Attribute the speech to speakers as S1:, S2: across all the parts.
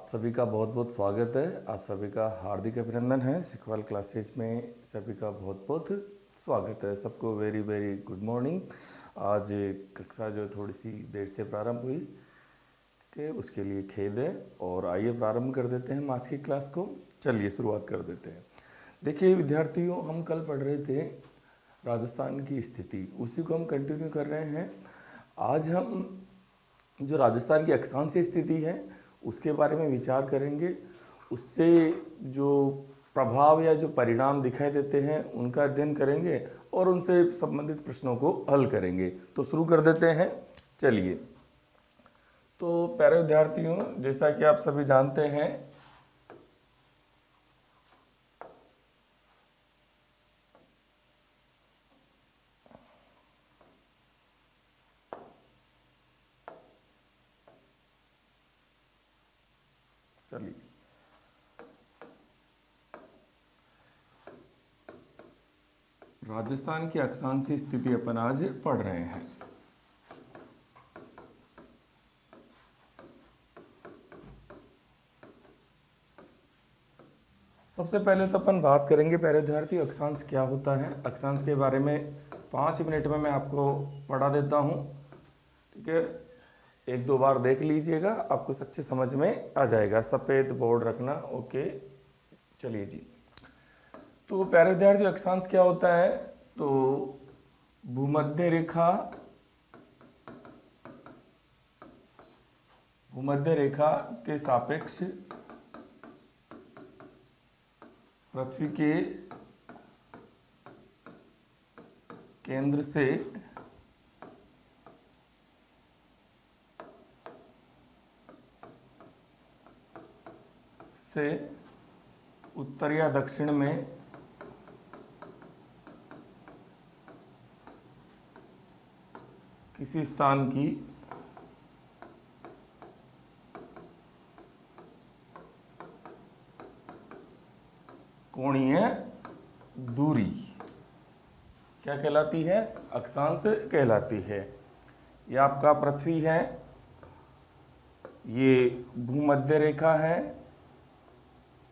S1: सभी का बहुत बहुत स्वागत है। आप सभी का हार्दिक अभिनंदन है। सिखवाल क्लासेस में सभी का बहुत बहुत स्वागत है। सबको वेरी वेरी गुड मॉर्निंग। आज कक्षा जो थोड़ी सी देर से प्रारंभ हुई कि उसके लिए खेद है और आइए प्रारंभ कर देते हैं हम आज की क्लास को। चलिए शुरुआत कर देते हैं। देखिए विद्यार्थियों, हम कल पढ़ रहे थे राजस्थान की स्थिति, उसी को हम कंटिन्यू कर रहे हैं। आज हम जो राजस्थान की अक्षांशीय स्थिति है उसके बारे में विचार करेंगे। उससे जो प्रभाव या जो परिणाम दिखाई देते हैं उनका अध्ययन करेंगे और उनसे संबंधित प्रश्नों को हल करेंगे। तो शुरू कर देते हैं। चलिए, तो प्यारे विद्यार्थियों, जैसा कि आप सभी जानते हैं चलिए राजस्थान की अक्षांशीय स्थिति अपन आज पढ़ रहे हैं। सबसे पहले तो अपन बात करेंगे प्यारे विद्यार्थी, अक्षांश क्या होता है। अक्षांश के बारे में 5 मिनट में मैं आपको पढ़ा देता हूँ, ठीक है। एक दो बार देख लीजिएगा, आपको अच्छे समझ में आ जाएगा। सफ़ेद बोर्ड रखना, ओके। चलिए जी, तो प्यारे विद्यार्थी अक्षांश क्या होता है। तो भूमध्य रेखा के सापेक्ष पृथ्वी के केंद्र से उत्तर या दक्षिण में किसी स्थान की कोणीय दूरी क्या कहलाती है? अक्षांश कहलाती है। ये आपका पृथ्वी है, ये भूमध्य रेखा है,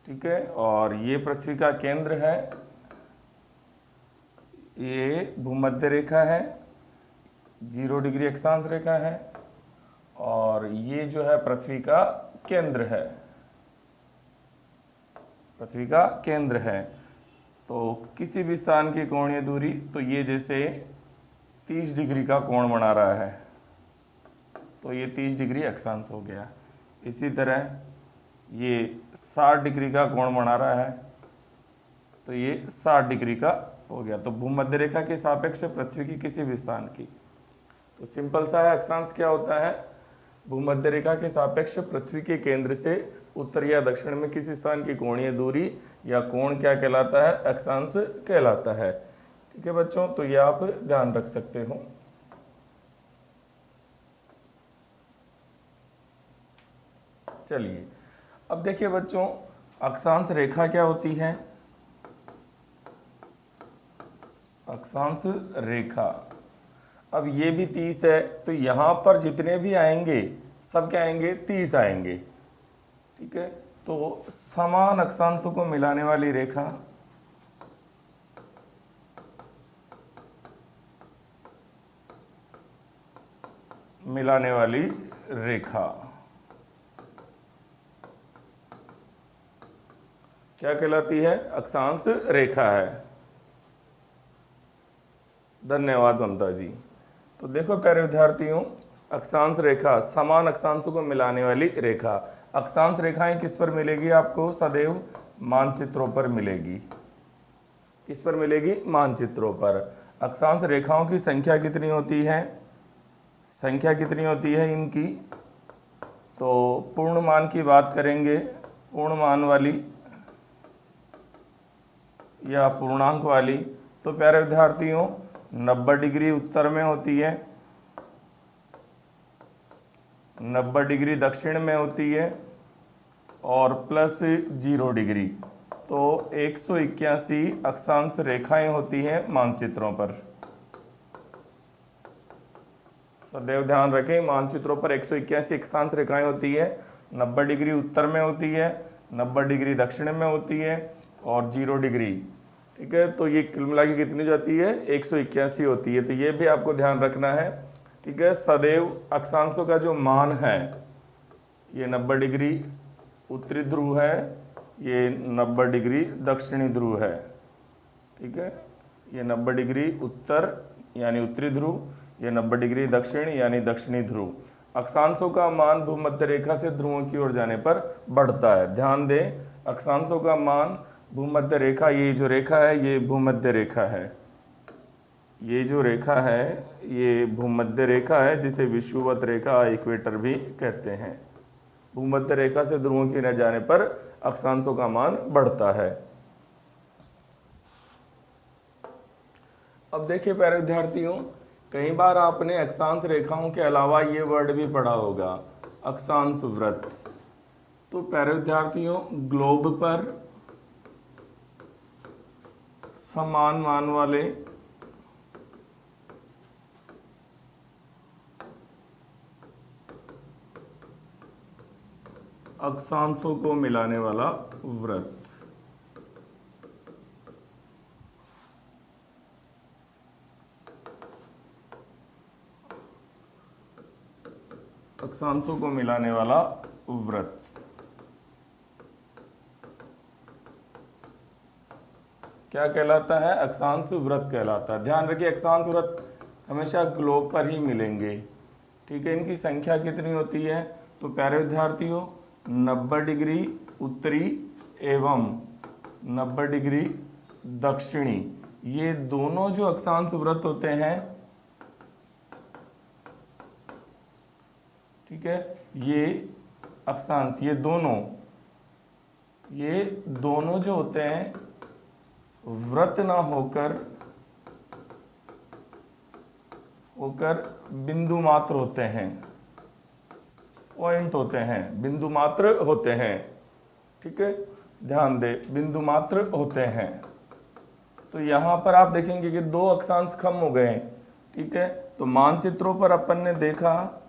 S1: ठीक है, और ये पृथ्वी का केंद्र है। ये भूमध्य रेखा है, 0 डिग्री अक्षांश रेखा है, और ये जो है पृथ्वी का केंद्र है, पृथ्वी का केंद्र है। तो किसी भी स्थान की कोणीय दूरी, तो ये जैसे 30 डिग्री का कोण बना रहा है, तो ये 30 डिग्री अक्षांश हो गया। इसी तरह ये 60 डिग्री का कोण बना रहा है, तो ये 60 डिग्री का हो गया। तो भूमध्य रेखा के सापेक्ष पृथ्वी की किसी भी स्थान की, तो सिंपल सा है। अक्षांश क्या होता है? भूमध्य रेखा के सापेक्ष पृथ्वी के केंद्र से उत्तर या दक्षिण में किसी स्थान की कोणीय दूरी या कोण क्या कहलाता है? अक्षांश कहलाता है, ठीक है बच्चों। तो ये आप ध्यान रख सकते हो। चलिए, अब देखिए बच्चों, अक्षांश रेखा क्या होती है? अक्षांश रेखा, अब ये भी 30 है, तो यहां पर जितने भी आएंगे सब क्या आएंगे? 30 आएंगे, ठीक है। तो समान अक्षांशों को मिलाने वाली रेखा क्या कहलाती है? अक्षांश रेखा है। धन्यवाद ममता जी। तो देखो प्यारे विद्यार्थियों, अक्षांश रेखा, समान अक्षांशों को मिलाने वाली रेखा। अक्षांश रेखाएं किस पर मिलेगी आपको? सदैव मानचित्रों पर मिलेगी। किस पर मिलेगी? मानचित्रों पर। अक्षांश रेखाओं की संख्या कितनी होती है? संख्या कितनी होती है इनकी? तो पूर्णमान की बात करेंगे, पूर्णमान वाली या पूर्णांक वाली, तो प्यारे विद्यार्थियों 90 डिग्री उत्तर में होती है, 90 डिग्री दक्षिण में होती है, और प्लस 0 डिग्री। तो 181 अक्षांश रेखाएं होती हैं मानचित्रों पर। सदैव ध्यान रखें, मानचित्रों पर 181 अक्षांश रेखाएं होती है। 90 डिग्री उत्तर में होती है, 90 डिग्री दक्षिण में होती है और 0 डिग्री। ठीक है, तो ये कुल मिला के कितनी हो जाती है, 181 होती है। तो ये भी आपको ध्यान रखना है। ठीक है, सदैव अक्षांशों का जो मान है, ये 90 डिग्री उत्तरी ध्रुव है, ये 90 डिग्री दक्षिणी ध्रुव है। ठीक है, ये 90 डिग्री उत्तर यानी उत्तरी ध्रुव, ये 90 डिग्री दक्षिण यानी दक्षिणी ध्रुव। अक्षांशों का मान भूमध्य रेखा से ध्रुवों की ओर जाने पर बढ़ता है। ध्यान दें, अक्षांशों का मान भूमध्य रेखा, ये जो रेखा है ये भूमध्य रेखा है, ये जो रेखा है ये भूमध्य रेखा है, जिसे विषुवत रेखा इक्वेटर भी कहते हैं। भूमध्य रेखा से ध्रुवों की ओर जाने पर अक्षांशों का मान बढ़ता है। अब देखिए प्यारे विद्यार्थियों, कई बार आपने अक्षांश रेखाओं के अलावा ये वर्ड भी पढ़ा होगा, अक्षांश वृत्त। तो प्यारे विद्यार्थियों, ग्लोब पर समान मान वाले अक्षांशों को मिलाने वाला वृत्त। अक्षांशों को मिलाने वाला वृत्त क्या कहलाता है, अक्षांश वृत्त कहलाता है। ध्यान रखिए, अक्षांश वृत्त हमेशा ग्लोब पर ही मिलेंगे। ठीक है, इनकी संख्या कितनी होती है, तो प्यारे विद्यार्थियों 90 डिग्री उत्तरी एवं 90 डिग्री दक्षिणी, ये दोनों जो अक्षांश वृत्त होते हैं, ठीक है, ये अक्षांश, ये दोनों जो होते हैं वृत्त ना होकर बिंदु मात्र होते हैं, पॉइंट होते हैं, बिंदु मात्र होते हैं। ठीक है, ध्यान दे, बिंदु मात्र होते हैं। तो यहां पर आप देखेंगे कि दो अक्षांश कम हो गए। ठीक है, तो मानचित्रों पर अपन ने देखा,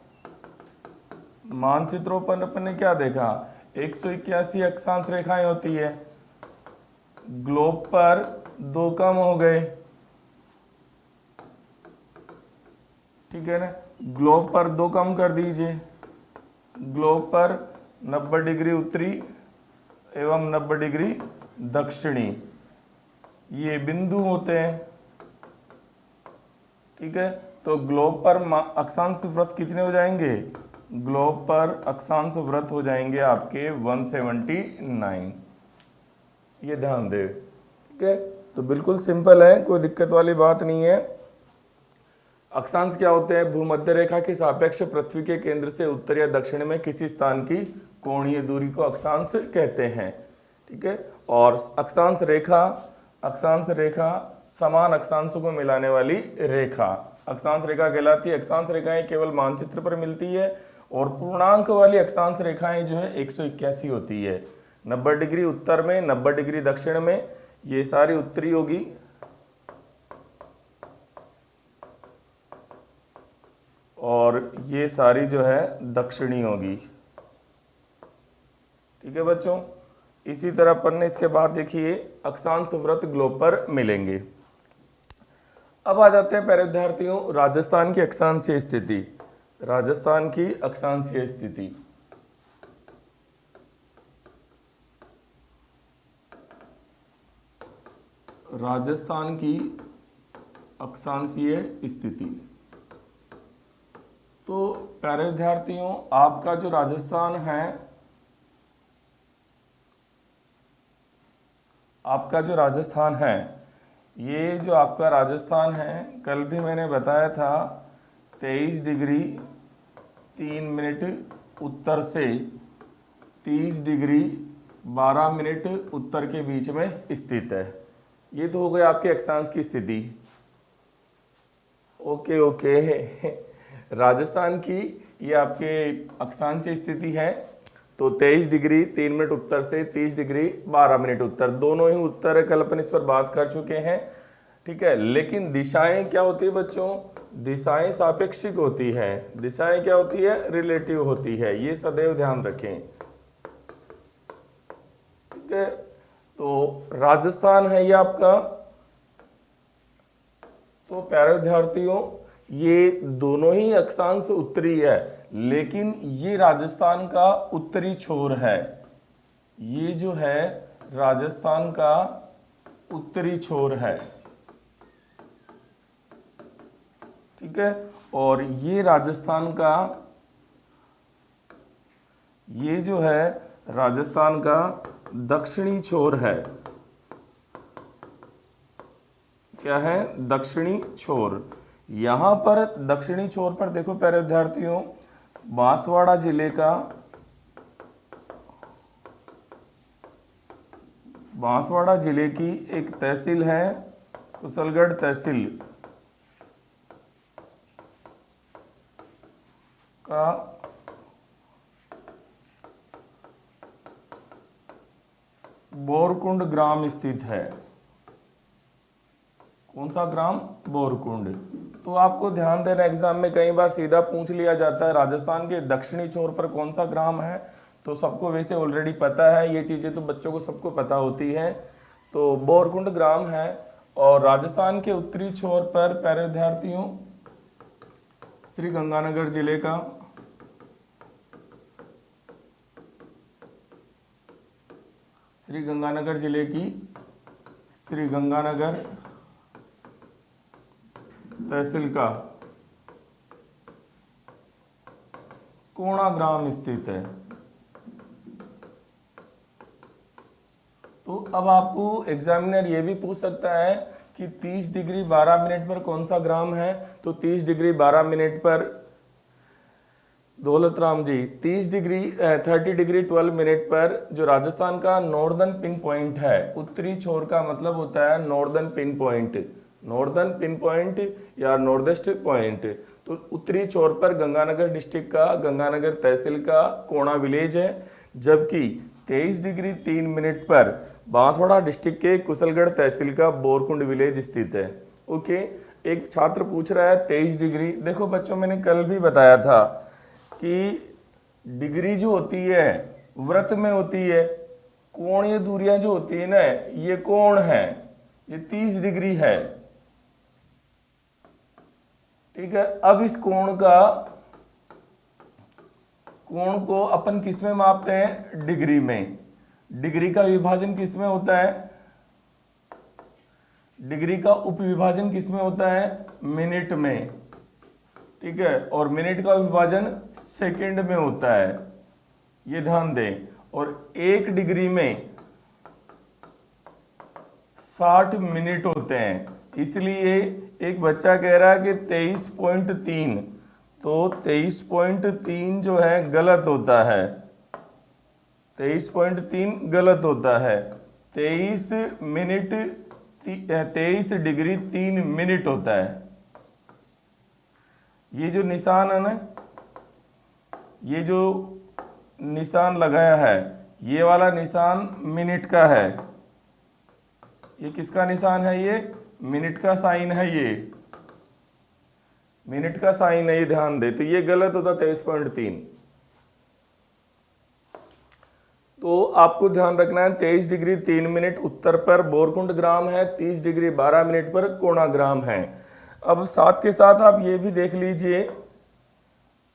S1: मानचित्रों पर अपन ने क्या देखा, 181 अक्षांश रेखाएं होती है, ग्लोब पर दो कम हो गए। ठीक है ना, ग्लोब पर दो कम कर दीजिए, ग्लोब पर 90 डिग्री उत्तरी एवं 90 डिग्री दक्षिणी, ये बिंदु होते हैं। ठीक है, तो ग्लोब पर अक्षांश वृत्त कितने हो जाएंगे, ग्लोब पर अक्षांश वृत्त हो जाएंगे आपके 179। ये ध्यान दे। ठीक है, तो बिल्कुल सिंपल है, कोई दिक्कत वाली बात नहीं है। अक्षांश क्या होते हैं, भूमध्य रेखा के सापेक्ष पृथ्वी के केंद्र से उत्तर या दक्षिण में किसी स्थान की कोणीय दूरी को अक्षांश कहते हैं। ठीक है, और अक्षांश रेखा समान अक्षांशों को मिलाने वाली रेखा अक्षांश रेखा कहलाती है। अक्षांश रेखाएं केवल मानचित्र पर मिलती है और पूर्णांक वाली अक्षांश रेखाएं जो है 181 होती है। 90 डिग्री उत्तर में, 90 डिग्री दक्षिण में, ये सारी उत्तरी होगी और ये सारी जो है दक्षिणी होगी। ठीक है बच्चों, इसी तरह अपन ने इसके बाद देखिए अक्षांश वृत्त ग्लोब पर मिलेंगे। अब आ जाते हैं प्यारे विद्यार्थियों राजस्थान की अक्षांशीय स्थिति। राजस्थान की अक्षांशीय स्थिति, राजस्थान की अक्षांशीय स्थिति। तो प्यारे विद्यार्थियों आपका जो राजस्थान है, आपका जो राजस्थान है, ये जो आपका राजस्थान है, कल भी मैंने बताया था 23 डिग्री 3 मिनट उत्तर से 30 डिग्री 12 मिनट उत्तर के बीच में स्थित है। ये तो हो गई आपके अक्षांश की स्थिति। ओके ओके राजस्थान की ये आपके अक्षांशीय स्थिति है। तो 23 डिग्री 3 मिनट उत्तर से 30 डिग्री 12 मिनट उत्तर, दोनों ही उत्तर है, कल अपन इस पर बात कर चुके हैं। ठीक है। लेकिन दिशाएं क्या होती है बच्चों, दिशाएं सापेक्षिक होती है, दिशाएं क्या होती है, रिलेटिव होती है, ये सदैव ध्यान रखें। ठीक है, तो राजस्थान है ये आपका। तो प्यारे विद्यार्थियों, ये दोनों ही अक्षांश उत्तरी है, लेकिन ये राजस्थान का उत्तरी छोर है, ये जो है राजस्थान का उत्तरी छोर है। ठीक है, और ये राजस्थान का, ये जो है राजस्थान का दक्षिणी छोर है। क्या है, दक्षिणी छोर। यहां पर दक्षिणी छोर पर देखो प्यारे विद्यार्थियों, बांसवाड़ा जिले का, बांसवाड़ा जिले की एक तहसील है कुशलगढ़ तहसील का बोरकुंड ग्राम स्थित है। कौन सा ग्राम, बोरकुंड। तो आपको ध्यान देना, एग्जाम में कई बार सीधा पूछ लिया जाता है राजस्थान के दक्षिणी छोर पर कौन सा ग्राम है, तो सबको वैसे ऑलरेडी पता है, ये चीजें तो बच्चों को सबको पता होती है। तो बोरकुंड ग्राम है, और राजस्थान के उत्तरी छोर पर प्यारे विद्यार्थियों श्री गंगानगर जिले का, श्री गंगानगर जिले की श्री गंगानगर तहसील का कोणा ग्राम स्थित है। तो अब आपको एग्जामिनर ये भी पूछ सकता है कि 30 डिग्री 12 मिनट पर कौन सा ग्राम है, तो 30 डिग्री 12 मिनट पर दौलत राम जी 30 डिग्री 12 मिनट पर जो राजस्थान का नॉर्दर्न पिन पॉइंट है, उत्तरी छोर का मतलब होता है northern pin point, northern pin point या नॉर्थ पॉइंट। तो उत्तरी छोर पर गंगानगर डिस्ट्रिक्ट का, गंगानगर तहसील का कोणा विलेज है, जबकि 23 डिग्री 3 मिनट पर बांसवाड़ा डिस्ट्रिक्ट के कुशलगढ़ तहसील का बोरकुंड विलेज स्थित है। ओके, एक छात्र पूछ रहा है 23 डिग्री, देखो बच्चों मैंने कल भी बताया था कि डिग्री जो होती है वृत्त में होती है, कोणीय दूरियां जो होती है ना, ये कोण है, ये 30 डिग्री है। ठीक है, अब इस कोण को अपन किस में मापते हैं, डिग्री में। डिग्री का विभाजन किस में होता है, डिग्री का उपविभाजन किस में होता है, मिनट में। ठीक है, और मिनट का विभाजन सेकंड में होता है, ये ध्यान दें। और 1 डिग्री में 60 मिनट होते हैं, इसलिए एक बच्चा कह रहा है कि 23.3, तो 23.3 जो है गलत होता है, 23.3 गलत होता है। 23 डिग्री 3 मिनट होता है। ये जो निशान है ना, ये जो निशान लगाया है, ये वाला निशान मिनट का है, ये किसका निशान है, ये मिनट का साइन है, ये मिनट का साइन है, ये ध्यान दे। तो ये गलत होता 23.3। तो आपको ध्यान रखना है 23 डिग्री 3 मिनट उत्तर पर बोरकुंड ग्राम है, 30 डिग्री 12 मिनट पर कोणा ग्राम है। अब साथ के साथ आप ये भी देख लीजिए,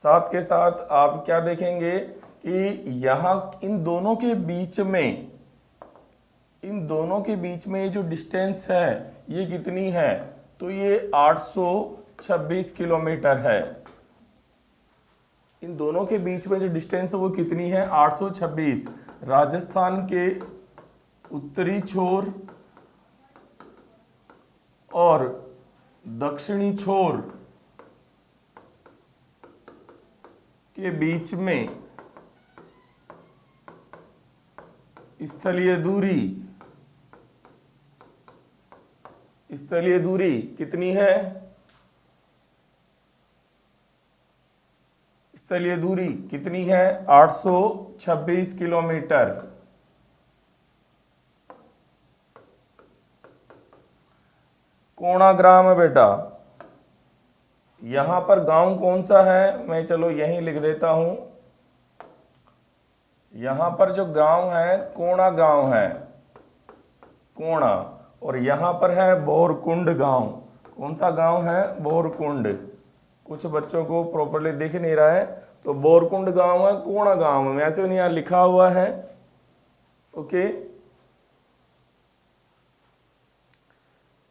S1: साथ के साथ आप क्या देखेंगे कि यहाँ इन दोनों के बीच में, इन दोनों के बीच में ये जो डिस्टेंस है ये कितनी है, तो ये 826 किलोमीटर है। इन दोनों के बीच में जो डिस्टेंस है वो कितनी है, 826। राजस्थान के उत्तरी छोर और दक्षिणी छोर के बीच में स्थलीय दूरी कितनी है, स्थलीय दूरी कितनी है, 826 किलोमीटर। कोणाग्राम है बेटा। यहां पर गांव कौन सा है, मैं चलो यहीं लिख देता हूं। यहां पर जो गांव है कोणा गांव है, कोणा। और यहां पर है बोरकुंड गांव। कौन सा गांव है, बोरकुंड। कुछ बच्चों को प्रॉपर्ली दिख नहीं रहा है, तो बोरकुंड गांव है, कोणा गांव है, वैसे नहीं यहां लिखा हुआ है। ओके।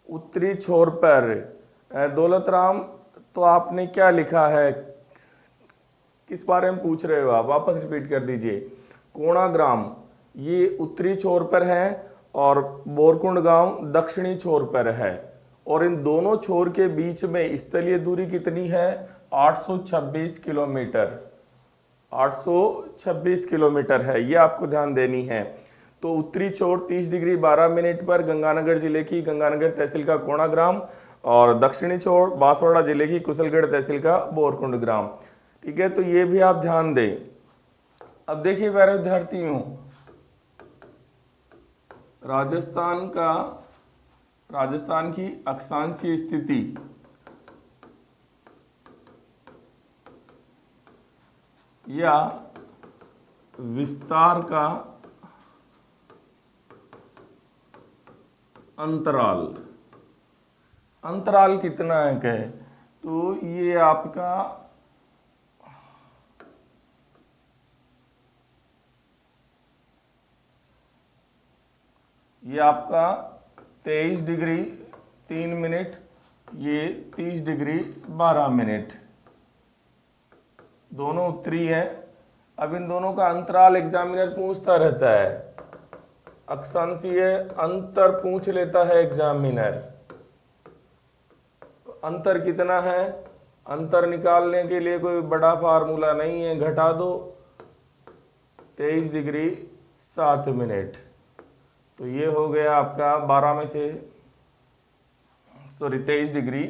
S1: उत्तरी छोर पर दौलत राम, तो आपने क्या लिखा है, किस बारे में पूछ रहे हो आप, वापस रिपीट कर दीजिए। कोणाग्राम ये उत्तरी छोर पर है और बोरकुंड गांव दक्षिणी छोर पर है। और इन दोनों छोर के बीच में स्थलीय दूरी कितनी है, 826 किलोमीटर। 826 किलोमीटर है, ये आपको ध्यान देनी है। तो उत्तरी छोर 30 डिग्री 12 मिनट पर गंगानगर जिले की गंगानगर तहसील का कोणाग्राम, और दक्षिणी छोर बांसवाड़ा जिले की कुशलगढ़ तहसील का बोरकुंड ग्राम। ठीक है, तो ये भी आप ध्यान दें। अब देखिए प्यारे विद्यार्थियों, राजस्थान की अक्षांशीय स्थिति या विस्तार का अंतराल कितना है कहे, तो ये आपका ये आपका 23 डिग्री 3 मिनट, ये 30 डिग्री 12 मिनट, दोनों उत्तरी हैं। अब इन दोनों का अंतराल एग्जामिनर पूछता रहता है, अक्षांशीय अंतर पूछ लेता है एग्जामिनर। अंतर कितना है, अंतर निकालने के लिए कोई बड़ा फार्मूला नहीं है, घटा दो 23 डिग्री 7 मिनट। तो ये हो गया आपका 12 में से 23 डिग्री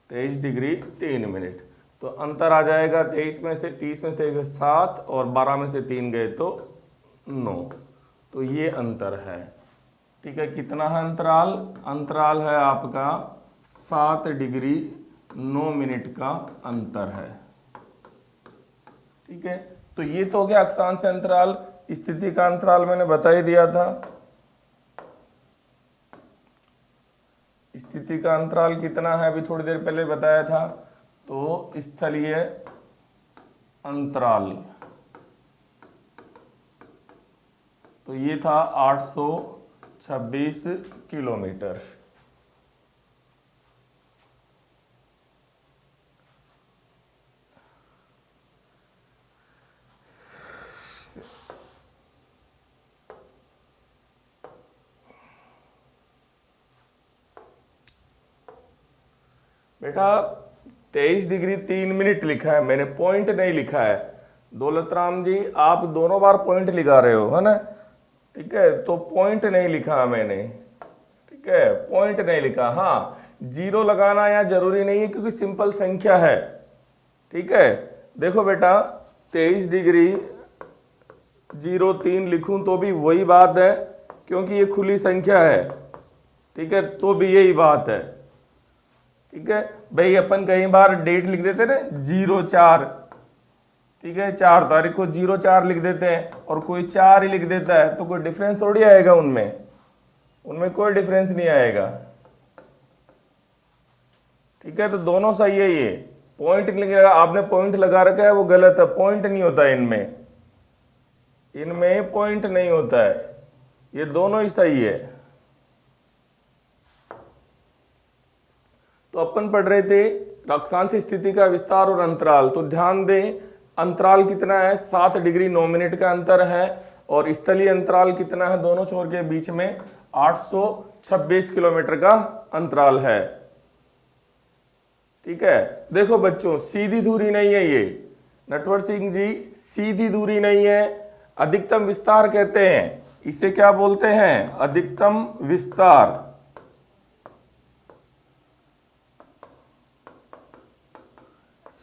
S1: 23 डिग्री 3 मिनट। तो अंतर आ जाएगा 23 में से 30 में से 7 और 12 में से 3 गए तो 9। तो ये अंतर है। ठीक है, कितना है अंतराल, अंतराल है आपका 7 डिग्री 9 मिनट का अंतर है। ठीक है, तो ये तो हो गया अक्षांश अंतराल। स्थिति का अंतराल मैंने बता ही दिया था। स्थिति का अंतराल कितना है, अभी थोड़ी देर पहले बताया था। तो स्थलीय अंतराल तो ये था 826 किलोमीटर। बेटा 23 डिग्री 3 मिनट लिखा है मैंने, पॉइंट नहीं लिखा है। दौलत राम जी आप दोनों बार पॉइंट लिखा रहे हो, है ना। ठीक है, तो पॉइंट नहीं लिखा मैंने। ठीक है, पॉइंट नहीं लिखा। हाँ, जीरो लगाना यहाँ जरूरी नहीं है क्योंकि सिंपल संख्या है। ठीक है, देखो बेटा 23 डिग्री 03 लिखूं तो भी वही बात है क्योंकि ये खुली संख्या है। ठीक है, तो भी यही बात है। ठीक है भाई, अपन कई बार डेट लिख देते ना 04, ठीक है 4 तारीख को 04 लिख देते हैं और कोई 4 ही लिख देता है, तो कोई डिफरेंस थोड़ी आएगा उनमें कोई डिफरेंस नहीं आएगा। ठीक है, तो दोनों सही है। ये पॉइंट लगा, आपने पॉइंट लगा रखा है वो गलत है, पॉइंट नहीं होता इनमें पॉइंट नहीं होता है, ये दोनों ही सही है। तो अपन पढ़ रहे थे अक्षांश स्थिति का विस्तार और अंतराल। तो ध्यान दें, अंतराल कितना है, 7 डिग्री 9 मिनट का अंतर है। और स्थलीय अंतराल कितना है, दोनों छोर के बीच में 826 किलोमीटर का अंतराल है। ठीक है, देखो बच्चों सीधी दूरी नहीं है ये, नटवर सिंह जी सीधी दूरी नहीं है, अधिकतम विस्तार कहते हैं इसे। क्या बोलते हैं, अधिकतम विस्तार।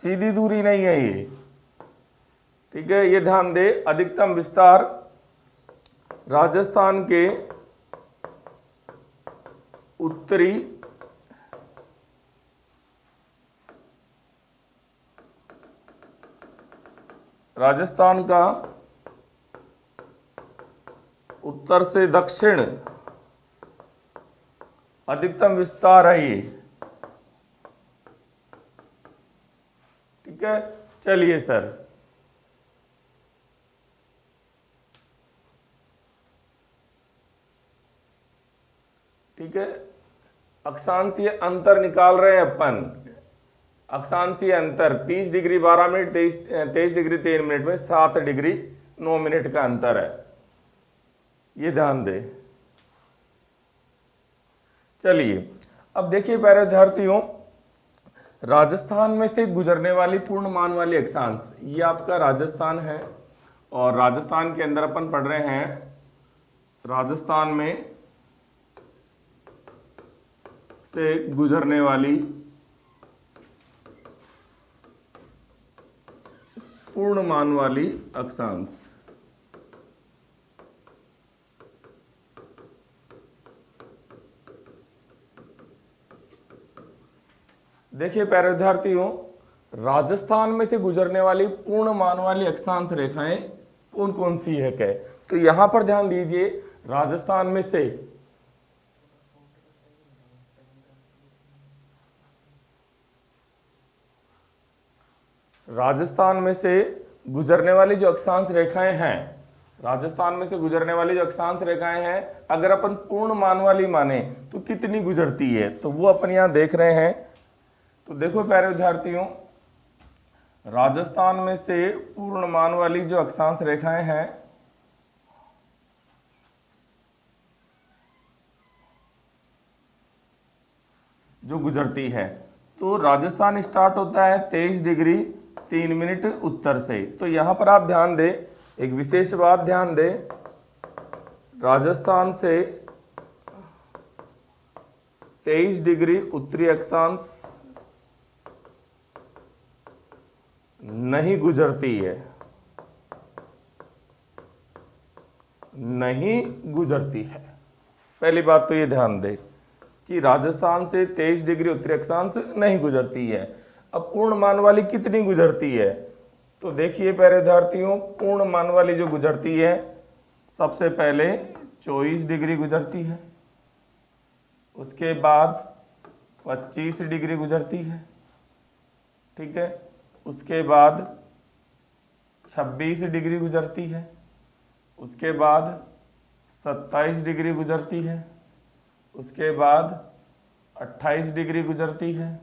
S1: सीधी दूरी नहीं है ये, ठीक है, ये ध्यान दे। अधिकतम विस्तार राजस्थान के उत्तरी राजस्थान का उत्तर से दक्षिण अधिकतम विस्तार है ये, ठीक है। चलिए सर, ठीक है, अक्षांशीय अंतर निकाल रहे हैं अपन। अक्षांशीय अंतर 30 डिग्री 12 मिनट, 23 डिग्री 3 मिनट में 7 डिग्री 9 मिनट का अंतर है, ये ध्यान दे। चलिए अब देखिए प्यारे विद्यार्थियों, राजस्थान में से गुजरने वाली पूर्णमान वाली अक्षांश, ये आपका राजस्थान है और राजस्थान के अंदर अपन पढ़ रहे हैं राजस्थान में से गुजरने वाली पूर्णमान वाली अक्षांश। देखिए प्यारे विद्यार्थियों, राजस्थान में से गुजरने वाली पूर्णमान वाली अक्षांश रेखाएं कौन कौन सी है क्या, तो यहां पर ध्यान दीजिए। राजस्थान में से गुजरने वाली जो अक्षांश रेखाएं हैं, राजस्थान में से गुजरने वाली जो अक्षांश रेखाएं हैं, अगर अपन पूर्णमान वाली माने तो कितनी गुजरती है, तो वो अपन यहां देख रहे हैं। तो देखो प्यारे विद्यार्थियों, राजस्थान में से पूर्णमान वाली जो अक्षांश रेखाएं हैं, जो गुजरती है, तो राजस्थान स्टार्ट होता है 23 डिग्री 3 मिनट उत्तर से। तो यहां पर आप ध्यान दें, एक विशेष बात ध्यान दें, राजस्थान से 23 डिग्री उत्तरी अक्षांश नहीं गुजरती है, नहीं गुजरती है। पहली बात तो ये ध्यान दे कि राजस्थान से 23 डिग्री उत्तरी अक्षांश नहीं गुजरती है। अब पूर्णमान वाली कितनी गुजरती है, तो देखिए प्यारे विद्यार्थियों, पूर्णमान वाली जो गुजरती है, सबसे पहले 24 डिग्री गुजरती है, उसके बाद 25 डिग्री गुजरती है, ठीक है, उसके बाद 26 डिग्री गुजरती है, उसके बाद 27 डिग्री गुजरती है, उसके बाद 28 डिग्री गुजरती है,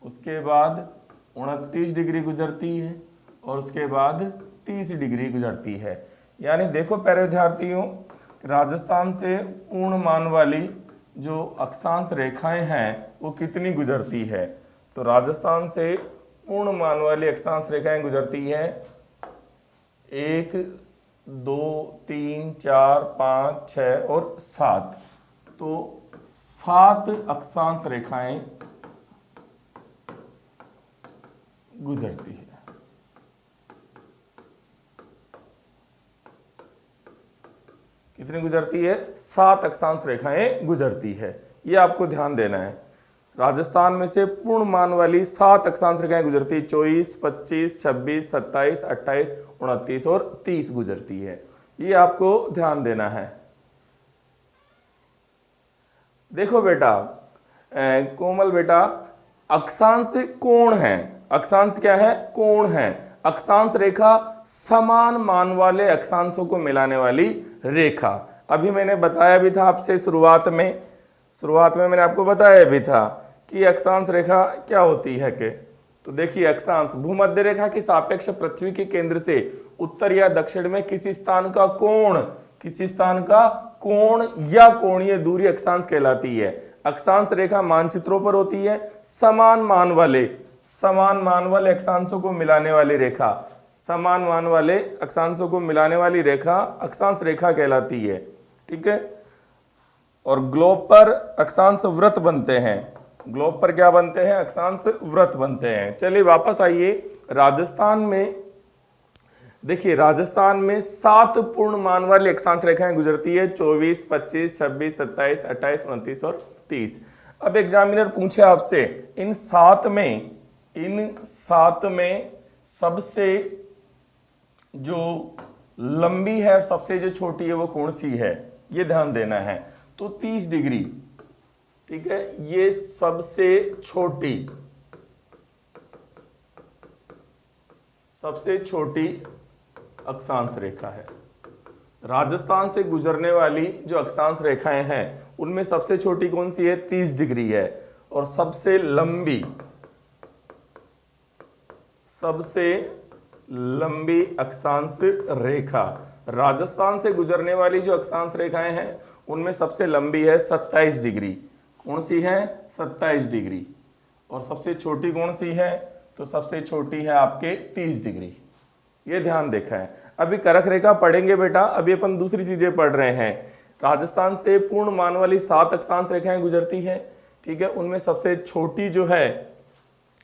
S1: उसके बाद 29 डिग्री गुजरती है और उसके बाद 30 डिग्री गुजरती है। यानी देखो प्यारे विद्यार्थियों, राजस्थान से पूर्णमान वाली जो अक्षांश रेखाएं हैं वो कितनी गुजरती है, तो राजस्थान से पूर्णमान वाली अक्षांश रेखाएं गुजरती है 1 2 3 4 5 6 और 7। तो 7 अक्षांश रेखाएं गुजरती है। कितनी गुजरती है? 7 अक्षांश रेखाएं गुजरती है, ये आपको ध्यान देना है। राजस्थान में से पूर्णमान वाली 7 अक्षांश रेखाएं गुजरती है, 24 25 26 27 28 29 और 30 गुजरती है, ये आपको ध्यान देना है। देखो बेटा, कोमल बेटा, अक्षांश कोण है, अक्षांश क्या है? कोण है। अक्षांश रेखा समान मान वाले अक्षांशों को मिलाने वाली रेखा। अभी मैंने बताया भी था आपसे शुरुआत में मैंने आपको बताया भी था कि अक्षांश रेखा क्या होती है के। तो देखिए, अक्षांश भूमध्य रेखा के सापेक्ष पृथ्वी के केंद्र से उत्तर या दक्षिण में किसी स्थान का कोण या कोणीय दूरी अक्षांश कहलाती है। अक्षांश रेखा मानचित्रों पर होती है। समान मान वाले अक्षांशों को मिलाने वाली रेखा, समान मान वाले अक्षांशों को मिलाने वाली रेखा अक्षांश रेखा कहलाती है, ठीक है। और ग्लोब पर अक्षांश वृत्त बनते हैं, ग्लोब पर क्या बनते हैं, अक्षांश वृत्त बनते हैं। चलिए वापस आइए, राजस्थान में देखिए, राजस्थान में 7 पूर्ण मान वाली अक्षांश रेखाएं गुजरती है, 24, 25, 26, 27, 28, 29 और 30। अब एग्जामिनर पूछे आपसे इन सात में सबसे जो लंबी है और सबसे जो छोटी है वो कौन सी है, ये ध्यान देना है। तो 30 डिग्री, ठीक है, ये सबसे छोटी अक्षांश रेखा है। राजस्थान से गुजरने वाली जो अक्षांश रेखाएं हैं उनमें सबसे छोटी कौन सी है, 30 डिग्री है। और सबसे लंबी अक्षांश रेखा, राजस्थान से गुजरने वाली जो अक्षांश रेखाएं हैं उनमें सबसे लंबी है 27 डिग्री। कौन सी है, 27 डिग्री। और सबसे छोटी कौन सी है, तो सबसे छोटी है आपके 30 डिग्री। ये ध्यान देखा है। अभी करक रेखा पढ़ेंगे बेटा, अभी अपन दूसरी चीजें पढ़ रहे हैं। राजस्थान से पूर्ण मान वाली 7 अक्षांश रेखाएं गुजरती हैं, ठीक है, उनमें सबसे छोटी जो है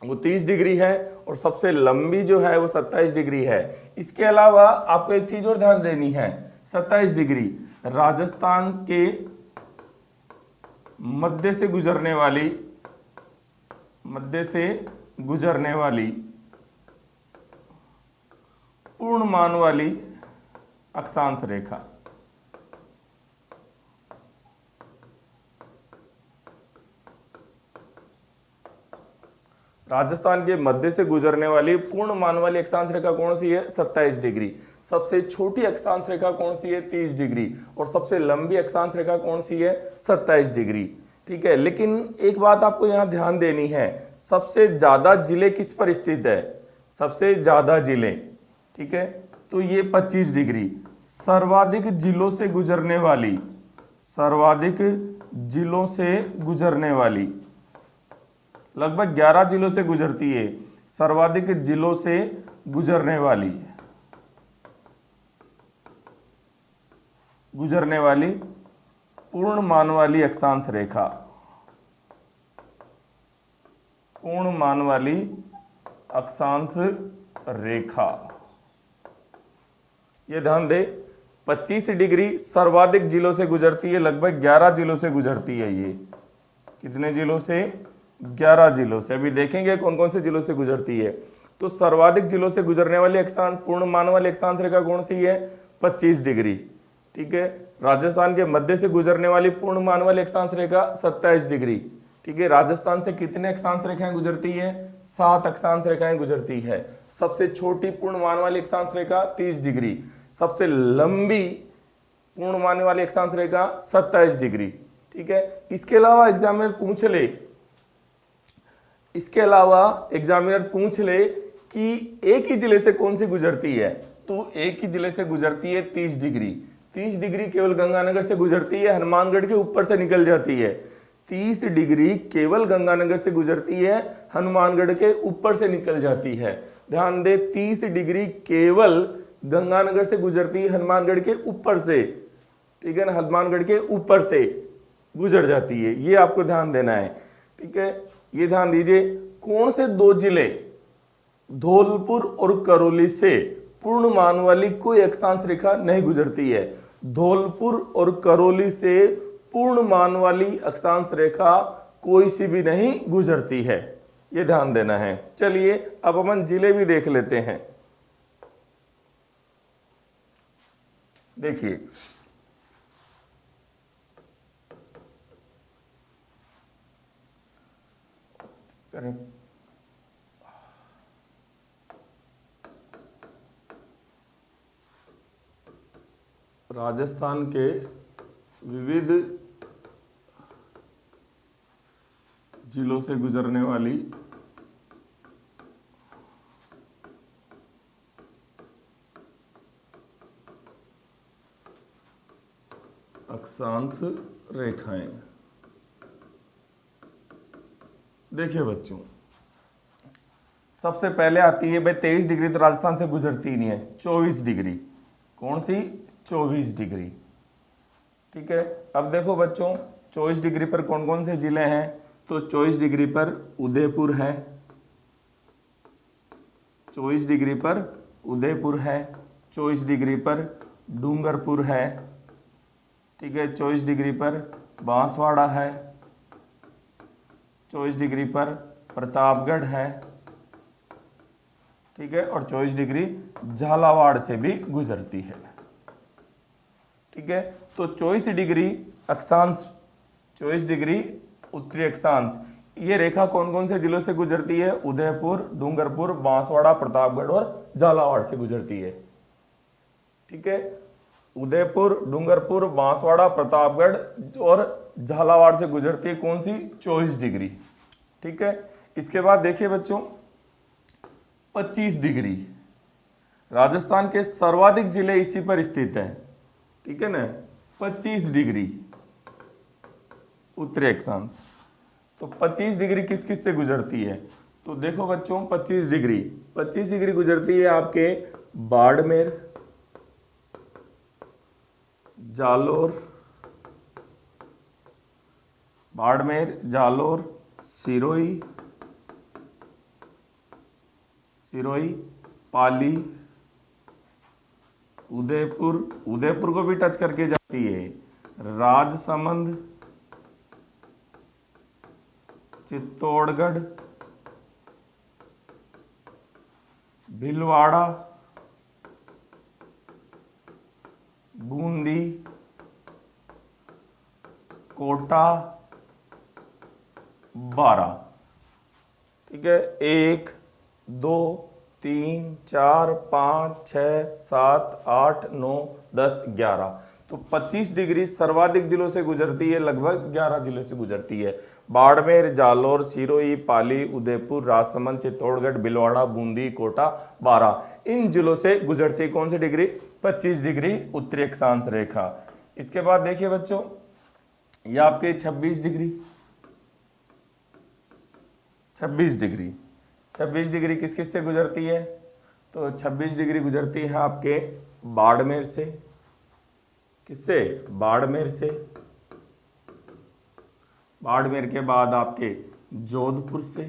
S1: वो 30 डिग्री है और सबसे लंबी जो है वो 27 डिग्री है। इसके अलावा आपको एक चीज और ध्यान देनी है, 27 डिग्री राजस्थान के मध्य से गुजरने वाली पूर्ण मान वाली अक्षांश रेखा। राजस्थान के मध्य से गुजरने वाली पूर्ण मान वाली अक्षांश रेखा कौन सी है, 27 डिग्री। सबसे छोटी अक्षांश रेखा कौन सी है, 30 डिग्री। और सबसे लंबी अक्षांश रेखा कौन सी है, 27 डिग्री। ठीक है, लेकिन एक बात आपको यहां ध्यान देनी है, सबसे ज्यादा जिले किस पर स्थित है, सबसे ज्यादा जिले, ठीक है, तो ये 25 डिग्री। सर्वाधिक जिलों से गुजरने वाली लगभग 11 जिलों से गुजरती है। सर्वाधिक जिलों से गुजरने वाली पूर्ण मान वाली अक्षांश रेखा, पूर्ण मान वाली अक्षांश रेखा, ये ध्यान दे, 25 डिग्री सर्वाधिक जिलों से गुजरती है, लगभग 11 जिलों से गुजरती है। ये कितने जिलों से, 11 जिलों से। अभी देखेंगे कौन कौन से जिलों से गुजरती है। तो सर्वाधिक जिलों से गुजरने वाली अक्षांश पूर्ण मान वाली अक्षांश रेखा कौन सी है, 25 डिग्री। ठीक है, राजस्थान के मध्य से गुजरने वाली पूर्ण मान वाली अक्षांश रेखा 27 डिग्री। ठीक है, राजस्थान से कितने अक्षांश रेखाएं गुजरती है, 7 अक्षांश रेखाएं गुजरती है। सबसे छोटी पूर्ण मान वाली अक्षांश रेखा 30 डिग्री, सबसे लंबी पूर्ण मान वाली अक्षांश रेखा 27 डिग्री। ठीक है, इसके अलावा एग्जामिनर पूछ ले कि एक ही जिले से कौन सी गुजरती है, तो एक ही जिले से गुजरती है 30 डिग्री। 30 डिग्री केवल गंगानगर से गुजरती है, हनुमानगढ़ के ऊपर से निकल जाती है। 30 डिग्री केवल गंगानगर से गुजरती है, हनुमानगढ़ के ऊपर से निकल जाती है। ध्यान दे, 30 डिग्री केवल गंगानगर से गुजरती है, हनुमानगढ़ के ऊपर से, ठीक है ना, हनुमानगढ़ के ऊपर से गुजर जाती है। ये आपको ध्यान देना है। ठीक है, ये ध्यान दीजिए, कौन से 2 जिले धौलपुर और करौली से पूर्ण मान वाली कोई अक्षांश रेखा नहीं गुजरती है। धौलपुर और करौली से पूर्ण मान वाली अक्षांश रेखा कोई सी भी नहीं गुजरती है, ये ध्यान देना है। चलिए अब अपन जिले भी देख लेते हैं। देखिए, राजस्थान के विविध जिलों से गुजरने वाली अक्षांश रेखाएं। देखिए बच्चों, सबसे पहले आती है भाई 23 डिग्री, तो राजस्थान से गुजरती ही नहीं है। 24 डिग्री, कौन सी, 24 डिग्री। ठीक है, अब देखो बच्चों, 24 डिग्री पर कौन कौन से जिले हैं, तो 24 डिग्री पर उदयपुर है, 24 डिग्री पर उदयपुर है, 24 डिग्री पर डूंगरपुर है, ठीक है, 24 डिग्री पर बांसवाड़ा है, 24 डिग्री पर प्रतापगढ़ है, ठीक है, और 24 डिग्री झालावाड़ से भी गुजरती है, ठीक है। तो 24 डिग्री अक्षांश, 24 डिग्री उत्तरी अक्षांश, ये रेखा कौन कौन से जिलों से गुजरती है? उदयपुर, डूंगरपुर, बांसवाड़ा, प्रतापगढ़ और झालावाड़ से गुजरती है, ठीक है। उदयपुर, डूंगरपुर, बांसवाड़ा, प्रतापगढ़ और झालावाड़ से गुजरती है कौन सी? 24 डिग्री, ठीक है। इसके बाद देखिए बच्चों 25 डिग्री, राजस्थान के सर्वाधिक जिले इसी पर स्थित हैं, ठीक है ना। 25 डिग्री उत्तरी अक्षांश, तो 25 डिग्री किस किस से गुजरती है? तो देखो बच्चों 25 डिग्री गुजरती है आपके बाड़मेर, जालोर, सिरोही, पाली, उदयपुर को भी टच करके जाती है, राजसमंद, चित्तौड़गढ़, भीलवाड़ा, बूंदी, कोटा, बारा, ठीक है। 1 2 3 4 5 6 7 8 9 10 11, तो 25 डिग्री सर्वाधिक जिलों से गुजरती है, लगभग 11 जिलों से गुजरती है। बाड़मेर, जालोर, सिरोही, पाली, उदयपुर, राजसमंद, चित्तौड़गढ़, भीलवाड़ा, बूंदी, कोटा, बारा, इन जिलों से गुजरती है कौन सी डिग्री? 25 डिग्री उत्तरी अक्षांश रेखा। इसके बाद देखिए बच्चों ये आपके 26 डिग्री किस किस से गुजरती है? तो 26 डिग्री गुजरती है आपके बाड़मेर से, किससे? बाड़मेर से, बाड़मेर के बाद आपके जोधपुर से,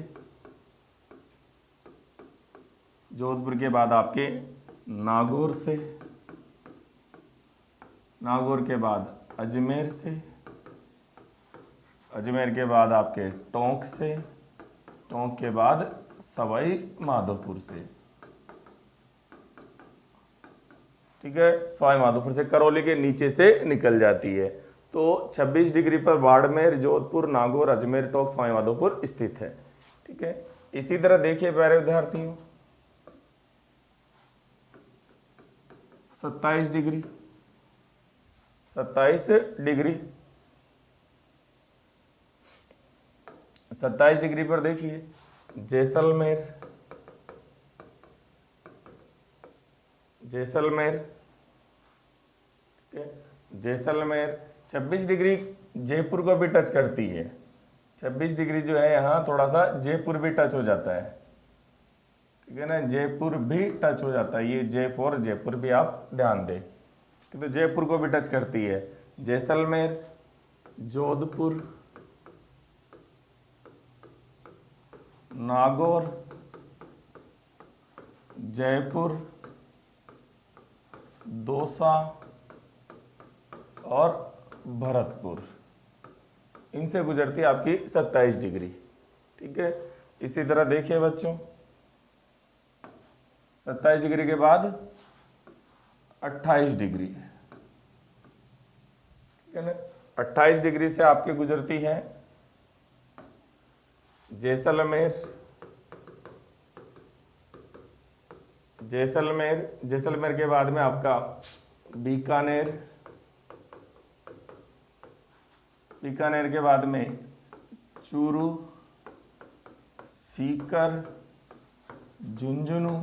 S1: जोधपुर के बाद आपके नागौर से, नागौर के बाद अजमेर से, अजमेर के बाद आपके टोंक से, टोंक के बाद सवाई माधोपुर से, ठीक है। सवाई माधोपुर से करौली के नीचे से निकल जाती है। तो 26 डिग्री पर बाड़मेर, जोधपुर, नागौर, अजमेर, टोंक, सवाई माधोपुर स्थित है, ठीक है। इसी तरह देखिए प्यारे विद्यार्थियों 27 डिग्री, 27 डिग्री पर देखिए जैसलमेर, ठीक है, जैसलमेर। 26 डिग्री जयपुर को भी टच करती है, 26 डिग्री जो है यहाँ थोड़ा सा जयपुर भी टच हो जाता है, ठीक है ना, जयपुर भी टच हो जाता है, ये जयपुर भी आप ध्यान दें, तो जयपुर को भी टच करती है। जैसलमेर, जोधपुर, नागौर, जयपुर, दौसा और भरतपुर, इनसे गुजरती है आपकी 27 डिग्री, ठीक है। इसी तरह देखिए बच्चों 27 डिग्री के बाद 28 डिग्री, ठीक है ना। 28 डिग्री से आपके गुजरती है जैसलमेर के बाद में आपका बीकानेर, बीकानेर के बाद में चूरू, सीकर, झुंझुनू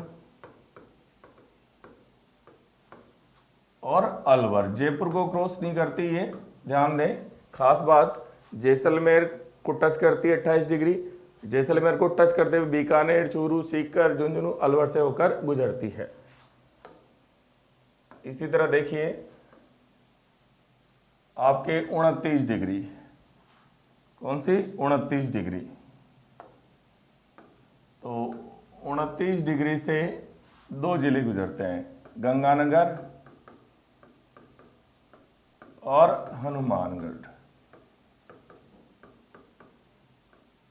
S1: और अलवर। जयपुर को क्रॉस नहीं करती, ये ध्यान दें, खास बात। जैसलमेर को टच करती है 28 डिग्री, जैसलमेर को टच करते हुए बीकानेर, चूरू, सीकर, झुंझुनू, अलवर से होकर गुजरती है। इसी तरह देखिए आपके 29 डिग्री, कौन सी? 29 डिग्री। तो 29 डिग्री से दो जिले गुजरते हैं, गंगानगर और हनुमानगढ़,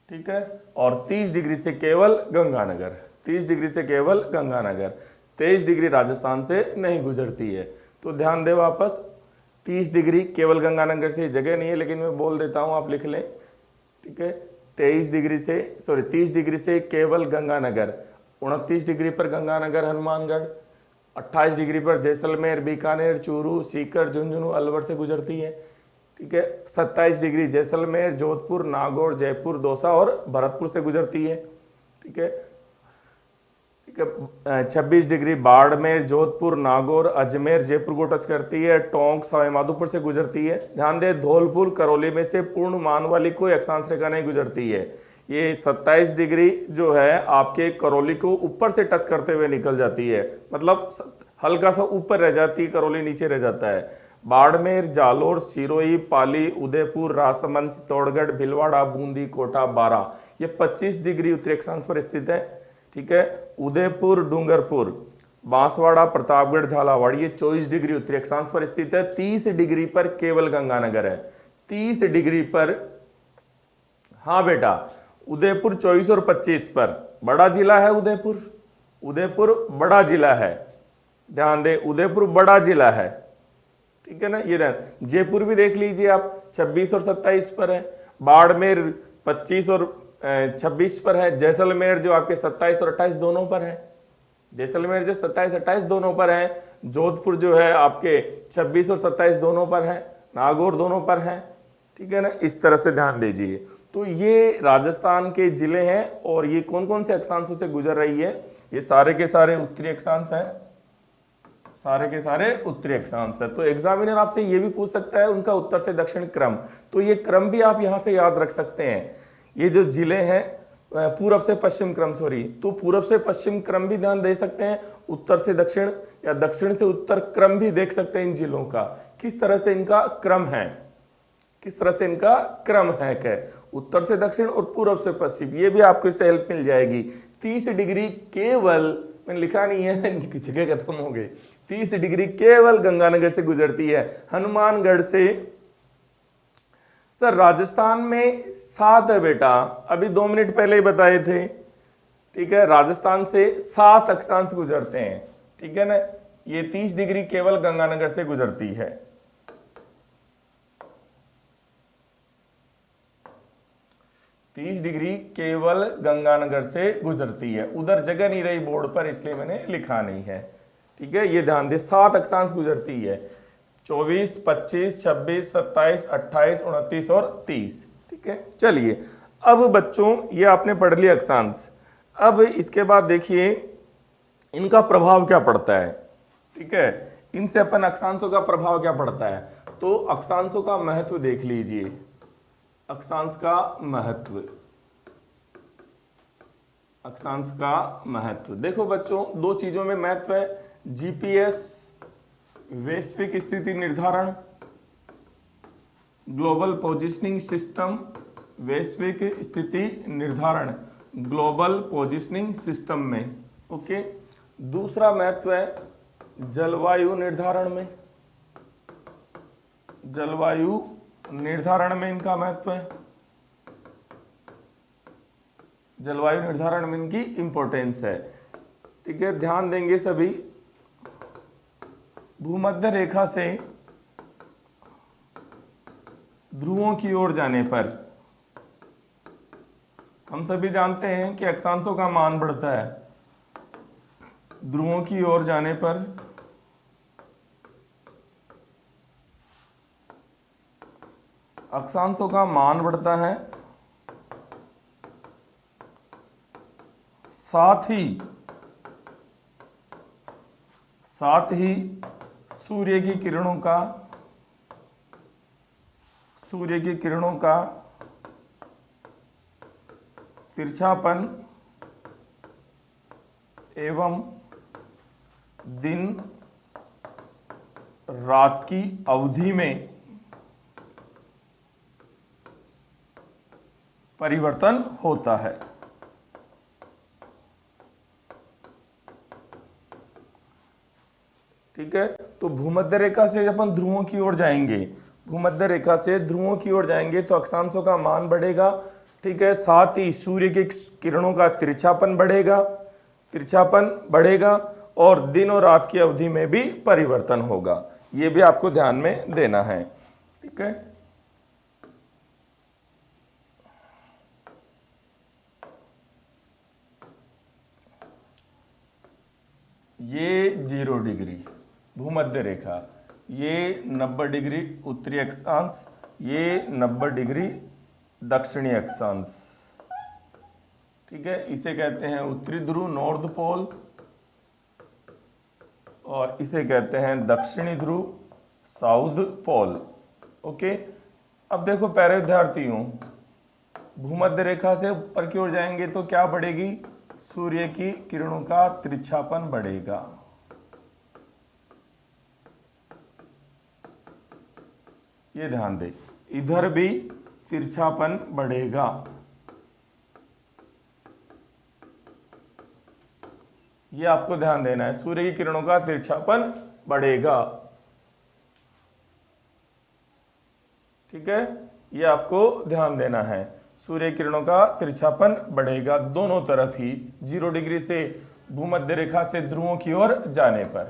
S1: ठीक है। और 30 डिग्री से केवल गंगानगर, 30 डिग्री से केवल गंगानगर, 23 डिग्री राजस्थान से नहीं गुजरती है। तो ध्यान दे वापस, 30 डिग्री केवल गंगानगर से, जगह नहीं है लेकिन मैं बोल देता हूं, आप लिख लें, ठीक है। 30 डिग्री से केवल गंगानगर, 29 डिग्री पर गंगानगर हनुमानगढ़, 28 डिग्री पर जैसलमेर, बीकानेर, चूरू, सीकर, झुंझुनू, अलवर से गुजरती है, ठीक है। 27 डिग्री जैसलमेर, जोधपुर, नागौर, जयपुर, दौसा और भरतपुर से गुजरती है, ठीक है, ठीक है। 26 डिग्री बाड़मेर, जोधपुर, नागौर, अजमेर, जयपुर को टच करती है, टोंक, सवाईमाधोपुर से गुजरती है। ध्यान दे, धौलपुर, करौली में से पूर्ण मान वाली कोई अक्षांश रेखा नहीं गुजरती है। ये 27 डिग्री जो है आपके करौली को ऊपर से टच करते हुए निकल जाती है, मतलब हल्का सा ऊपर रह जाती है, करौली नीचे रह जाता है। बाड़मेर, जालोर, सिरोही, पाली, उदयपुर, राजसमंद, चित्तौड़गढ़, भीलवाड़ा, बूंदी, कोटा, बारां, ये 25 डिग्री उत्तरी अक्षांश पर स्थित है, ठीक है। उदयपुर, डूंगरपुर, बांसवाड़ा, प्रतापगढ़, झालावाड़, ये 24 डिग्री उत्तरी अक्षांश पर स्थित है। 30 डिग्री पर केवल गंगानगर है, 30 डिग्री पर, हाँ बेटा, उदयपुर 24 और 25 पर, बड़ा जिला है उदयपुर, उदयपुर बड़ा जिला है, ध्यान दे, उदयपुर बड़ा जिला है, ठीक है ना। ये जयपुर भी देख लीजिए आप, 26 और 27 पर है, बाड़मेर 25 और 26 पर है, जैसलमेर जो आपके 27 और 28 दोनों पर है, जैसलमेर जो 27-28 दोनों पर है, जोधपुर जो है आपके 26 और 27 दोनों पर है, नागौर दोनों पर है, ठीक है ना। इस तरह से ध्यान दीजिए। तो ये राजस्थान के जिले हैं और ये कौन कौन से अक्षांशों से गुजर रही है, ये सारे के सारे उत्तरी अक्षांश है, सारे के सारे उत्तरी अक्षांश है। तो एग्जामिनर आपसे ये भी पूछ सकता है उनका उत्तर से दक्षिण क्रम, तो ये क्रम भी आप यहां से याद रख सकते हैं। ये जो जिले हैं पूरब से पश्चिम क्रम, सॉरी, तो पूरब से पश्चिम क्रम भी ध्यान दे सकते हैं, उत्तर से दक्षिण या दक्षिण से उत्तर क्रम भी देख सकते हैं इन जिलों का, किस तरह से इनका क्रम है, किस तरह से इनका क्रम है, क्या उत्तर से दक्षिण और पूरब से पश्चिम, ये भी आपको इससे हेल्प मिल जाएगी। 30 डिग्री केवल, मैंने लिखा नहीं है, जगह खत्म हो गई, 30 डिग्री केवल गंगानगर से गुजरती है। हनुमानगढ़ से, सर राजस्थान में 7 है बेटा, अभी 2 मिनट पहले ही बताए थे, ठीक है, राजस्थान से 7 अक्षांश गुजरते हैं, ठीक है ना। ये 30 डिग्री केवल गंगानगर से गुजरती है, 30 डिग्री केवल गंगानगर से गुजरती है, उधर जगह नहीं रही बोर्ड पर इसलिए मैंने लिखा नहीं है, ठीक है। ये ध्यान दे, 7 अक्षांश गुजरती है, 24, 25, 26, 27, 28, 29 और 30, ठीक है। चलिए अब बच्चों ये आपने पढ़ लिया अक्षांश, अब इसके बाद देखिए इनका प्रभाव क्या पड़ता है, ठीक है, इनसे अपन अक्षांशों का प्रभाव क्या पड़ता है। तो अक्षांशों का महत्व देख लीजिए, अक्षांश का महत्व, अक्षांश का महत्व देखो बच्चों, 2 चीजों में महत्व है, जीपीएस वैश्विक स्थिति निर्धारण, ग्लोबल पोजिशनिंग सिस्टम, वैश्विक स्थिति निर्धारण ग्लोबल पोजिशनिंग सिस्टम में, ओके। दूसरा महत्व है जलवायु निर्धारण में, जलवायु निर्धारण में इनका महत्व है, जलवायु निर्धारण में इनकी इंपॉर्टेंस है, ठीक है। ध्यान देंगे सभी, भूमध्य रेखा से ध्रुवों की ओर जाने पर हम सभी जानते हैं कि अक्षांशों का मान बढ़ता है, ध्रुवों की ओर जाने पर अक्षांशों का मान बढ़ता है, साथ ही सूर्य की किरणों का तिरछापन एवं दिन रात की अवधि में परिवर्तन होता है। ठीक है, तो भूमध्य रेखा से अपन ध्रुवों की ओर जाएंगे, भूमध्य रेखा से ध्रुवों की ओर जाएंगे तो अक्षांशों का मान बढ़ेगा। ठीक है, साथ ही सूर्य की किरणों का तिरछापन बढ़ेगा, तिरछापन बढ़ेगा और दिन और रात की अवधि में भी परिवर्तन होगा। ये भी आपको ध्यान में देना है। ठीक है, ये 0 डिग्री भूमध्य रेखा, ये 90 डिग्री उत्तरी अक्षांश, ये 90 डिग्री दक्षिणी अक्षांश। ठीक है, इसे कहते हैं उत्तरी ध्रुव नॉर्थ पोल और इसे कहते हैं दक्षिणी ध्रुव साउथ पोल। ओके, अब देखो प्यारे विद्यार्थियों, भूमध्य रेखा से ऊपर की ओर जाएंगे तो क्या बढ़ेगी, सूर्य की किरणों का तिरछापन बढ़ेगा। ये ध्यान दे, इधर भी तिरछापन बढ़ेगा। ये आपको ध्यान देना है, सूर्य की किरणों का तिरछापन बढ़ेगा। ठीक है, ये आपको ध्यान देना है, सूर्य किरणों का तिरछापन बढ़ेगा दोनों तरफ ही, 0 डिग्री से भूमध्य रेखा से ध्रुवों की ओर जाने पर।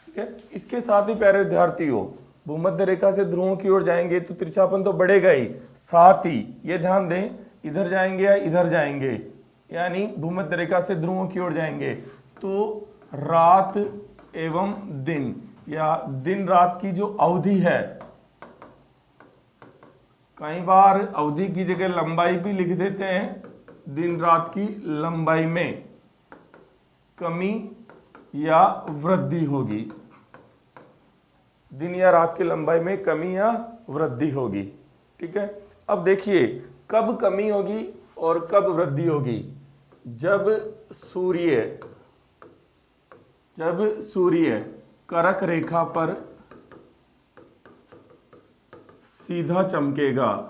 S1: ठीक है, इसके साथ ही प्यारे विद्यार्थियों, भूमध्य रेखा से ध्रुवों की ओर जाएंगे तो तिरछापन तो बढ़ेगा ही, साथ ही ये ध्यान दें, इधर जाएंगे या इधर जाएंगे, यानी भूमध्य रेखा से ध्रुवों की ओर जाएंगे तो रात एवं दिन या दिन रात की जो अवधि है, कई बार अवधि की जगह लंबाई भी लिख देते हैं, दिन रात की लंबाई में कमी या वृद्धि होगी, दिन या रात की लंबाई में कमी या वृद्धि होगी। ठीक है, अब देखिए कब कमी होगी और कब वृद्धि होगी, जब सूर्य कर्क रेखा पर सीधा चमकेगा,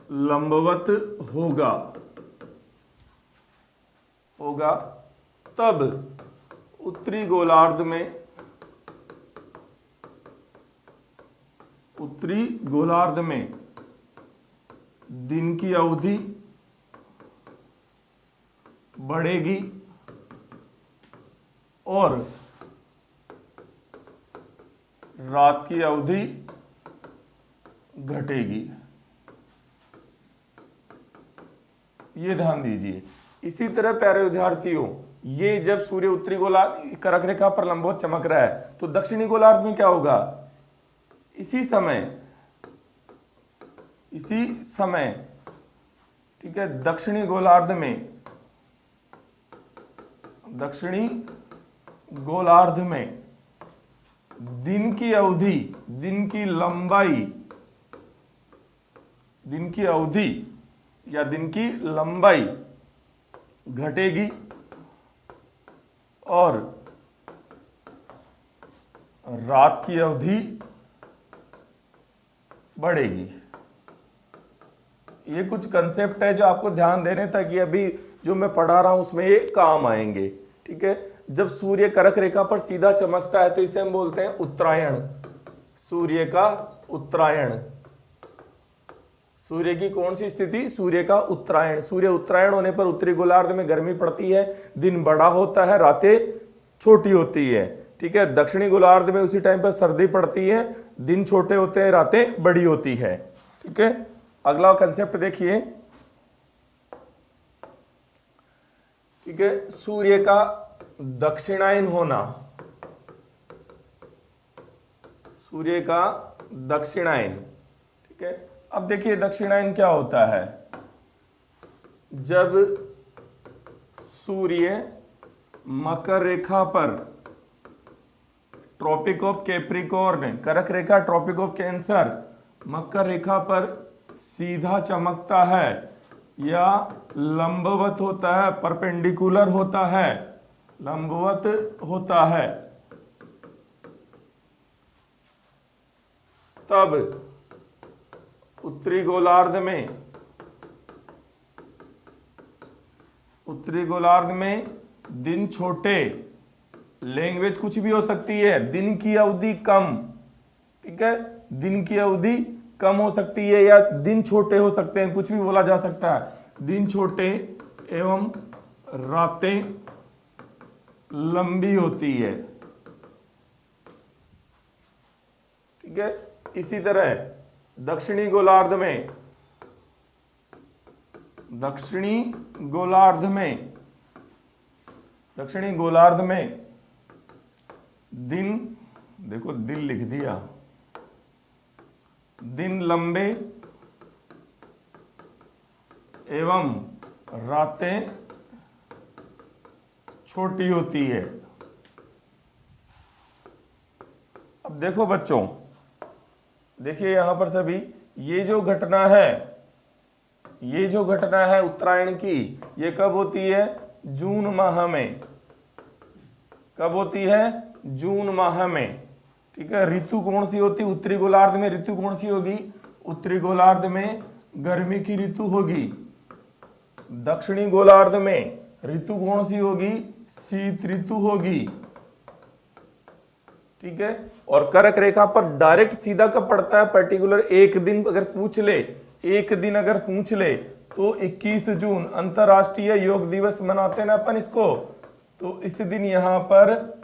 S1: लंबवत होगा तब उत्तरी गोलार्ध में दिन की अवधि बढ़ेगी और रात की अवधि घटेगी। ये ध्यान दीजिए। इसी तरह प्यारे विद्यार्थियों, ये जब सूर्य उत्तरी गोलार्ध कर्क रेखा पर लंबवत चमक रहा है तो दक्षिणी गोलार्ध में क्या होगा, इसी समय ठीक है, दक्षिणी गोलार्ध में दिन की अवधि, दिन की अवधि या दिन की लंबाई घटेगी और रात की अवधि बढ़ेगी। ये कुछ कंसेप्ट है जो आपको ध्यान देने ताकि अभी जो मैं पढ़ा रहा हूं उसमें ये काम आएंगे। ठीक है, जब सूर्य कर्क रेखा पर सीधा चमकता है तो इसे हम बोलते हैं उत्तरायण, सूर्य का उत्तरायण। सूर्य की कौन सी स्थिति, सूर्य का उत्तरायण। सूर्य उत्तरायण होने पर उत्तरी गोलार्ध में गर्मी पड़ती है, दिन बड़ा होता है, रातें छोटी होती है। ठीक है, दक्षिणी गोलार्ध में उसी टाइम पर सर्दी पड़ती है, दिन छोटे होते हैं, रातें बड़ी होती है। ठीक है, अगला कंसेप्ट देखिए। ठीक है, सूर्य का दक्षिणायन होना, सूर्य का दक्षिणायन। ठीक है, अब देखिए दक्षिणायन क्या होता है, जब सूर्य मकर रेखा पर ट्रॉपिक ऑफ कैप्रिकॉर्न, कर्क रेखा ट्रॉपिक ऑफ कैंसर, मकर रेखा पर सीधा चमकता है या लंबवत होता है, परपेंडिकुलर होता है, लंबवत होता है तब उत्तरी गोलार्ध में दिन छोटे, लैंग्वेज कुछ भी हो सकती है, दिन की अवधि कम, ठीक है, दिन की अवधि कम हो सकती है या दिन छोटे हो सकते हैं, कुछ भी बोला जा सकता है। दिन छोटे एवं रातें लंबी होती है, ठीक है। इसी तरह दक्षिणी गोलार्ध में दिन, देखो दिन लिख दिया, दिन लंबे एवं रातें छोटी होती है। अब देखो बच्चों, देखिए यहां पर सभी, ये जो घटना है उत्तरायण की, ये कब होती है? जून माह में। कब होती है? जून माह में, ठीक है। ऋतु कौन सी होती? उत्तरी गोलार्ध में ऋतु कौन सी होगी? उत्तरी गोलार्ध में गर्मी की ऋतु होगी। दक्षिणी गोलार्ध में ऋतु कौन सी होगी? शीत ऋतु होगी, ठीक है। और कर्क रेखा पर डायरेक्ट सीधा कब पड़ता है? पर्टिकुलर एक दिन अगर पूछ ले, तो 21 जून अंतरराष्ट्रीय योग दिवस मनाते हैं ना अपन इसको, तो इस दिन यहां पर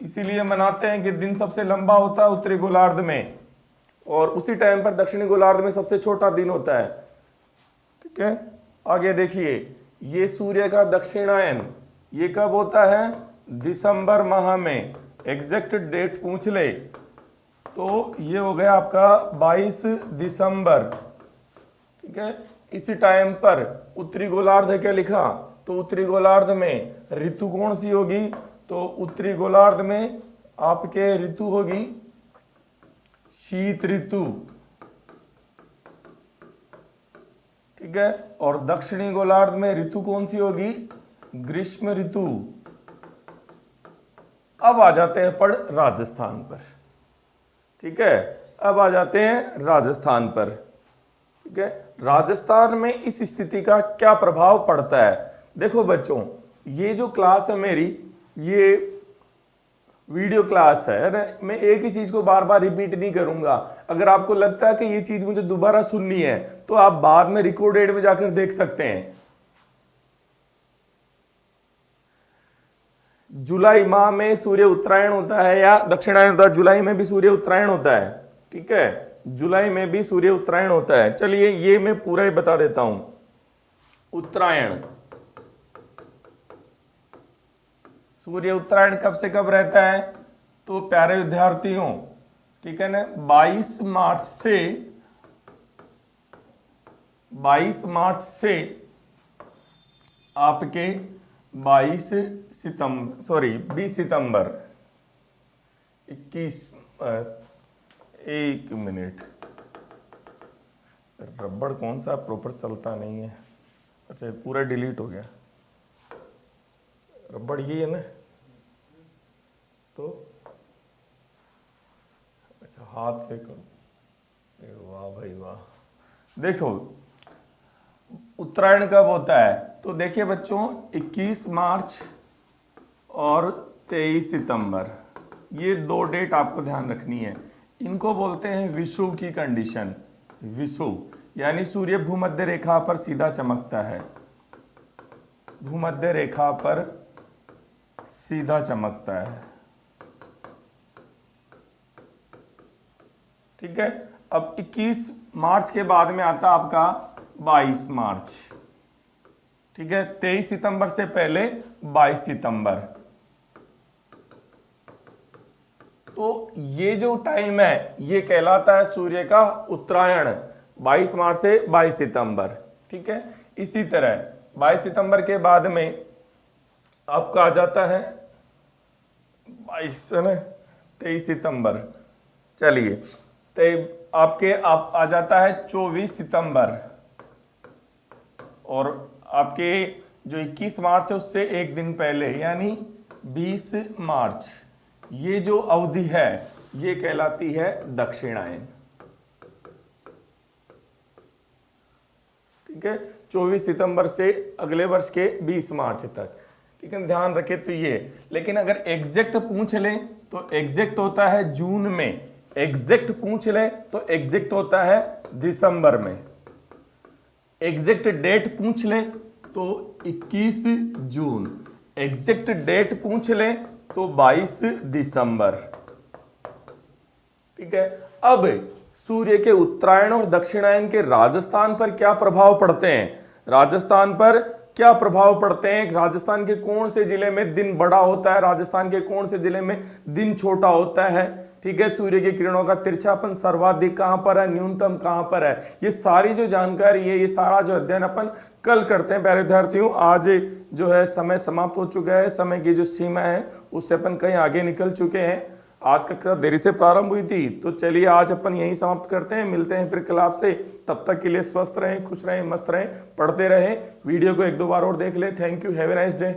S1: इसीलिए मनाते हैं कि दिन सबसे लंबा होता है उत्तरी गोलार्ध में, और उसी टाइम पर दक्षिणी गोलार्ध में सबसे छोटा दिन होता है, ठीक है। आगे देखिए, ये सूर्य का दक्षिणायन ये कब होता है? दिसंबर माह में। एग्जैक्ट डेट पूछ ले तो ये हो गया आपका 22 दिसंबर, ठीक है। इसी टाइम पर उत्तरी गोलार्ध क्या लिखा? तो उत्तरी गोलार्ध में ऋतु कौन सी होगी? तो उत्तरी गोलार्ध में आपके ऋतु होगी शीत ऋतु, ठीक है। और दक्षिणी गोलार्ध में ऋतु कौन सी होगी? ग्रीष्म ऋतु। अब आ जाते हैं पर राजस्थान पर, ठीक है। अब आ जाते हैं राजस्थान पर, ठीक है। राजस्थान में इस स्थिति का क्या प्रभाव पड़ता है? देखो बच्चों, ये जो क्लास है मेरी, ये वीडियो क्लास है ना, मैं एक ही चीज को बार बार रिपीट नहीं करूंगा। अगर आपको लगता है कि ये चीज मुझे दोबारा सुननी है तो आप बाद में रिकॉर्डेड में जाकर देख सकते हैं। जुलाई माह में सूर्य उत्तरायण होता है या दक्षिणायन होता है, जुलाई में भी सूर्य उत्तरायण होता है, ठीक है। जुलाई में भी सूर्य उत्तरायण होता है। चलिए ये मैं पूरा ही बता देता हूं। उत्तरायण, सूर्य उत्तरायण कब से कब रहता है? तो प्यारे विद्यार्थियों, ठीक है ना, 22 मार्च से आपके 20 सितंबर 21, एक मिनट, रबड़ कौन सा प्रॉपर चलता नहीं है? अच्छा पूरा डिलीट हो गया, रबड़ ये है ना, तो अच्छा हाथ से करो। वाह भाई वाह। देखो उत्तरायण कब होता है? तो देखिए बच्चों, 21 मार्च और 23 सितंबर, ये दो डेट आपको ध्यान रखनी है। इनको बोलते हैं विषुव की कंडीशन। विषुव यानी सूर्य भूमध्य रेखा पर सीधा चमकता है, भूमध्य रेखा पर सीधा चमकता है, ठीक है। अब 21 मार्च के बाद में आता आपका 22 मार्च, ठीक है। 23 सितंबर से पहले 22 सितंबर। तो ये जो टाइम है ये कहलाता है सूर्य का उत्तरायण, 22 मार्च से 22 सितंबर, ठीक है। इसी तरह 22 सितंबर के बाद में आपका आ जाता है 23 सितंबर, चलिए तो आपके आ जाता है 24 सितंबर, और आपके जो 21 मार्च है उससे एक दिन पहले यानी 20 मार्च, ये जो अवधि है ये कहलाती है दक्षिणायन। ठीक है, 24 सितंबर से अगले वर्ष के 20 मार्च तक। ठीक है, ध्यान रखे तो ये। लेकिन अगर एग्जैक्ट पूछ ले तो एग्जैक्ट होता है जून में, एग्जैक्ट पूछ ले तो एग्जैक्ट होता है दिसंबर में, एग्जैक्ट डेट पूछ ले तो 21 जून, एग्जैक्ट डेट पूछ ले तो 22 दिसंबर। ठीक है, अब सूर्य के उत्तरायण और दक्षिणायन के राजस्थान पर क्या प्रभाव पड़ते हैं, राजस्थान पर क्या प्रभाव पड़ते हैं, राजस्थान के कौन से जिले में दिन बड़ा होता है, राजस्थान के कौन से जिले में दिन छोटा होता है। ठीक है, सूर्य की किरणों का तिरछापन सर्वाधिक कहां पर है, न्यूनतम कहां पर है, ये सारी जो जानकारी है, ये सारा जो अध्ययन अपन कल करते हैं प्यारे विद्यार्थियों। आज जो है समय समाप्त हो चुका है, समय की जो सीमा है उससे अपन कहीं आगे निकल चुके हैं। आज कक्षा देरी से प्रारंभ हुई थी, तो चलिए आज अपन यहीं समाप्त करते हैं, मिलते हैं फिर कल आपसे। तब तक के लिए स्वस्थ रहें, खुश रहें, मस्त रहें, पढ़ते रहें। वीडियो को 1-2 बार और देख ले। Thank you, have a nice day.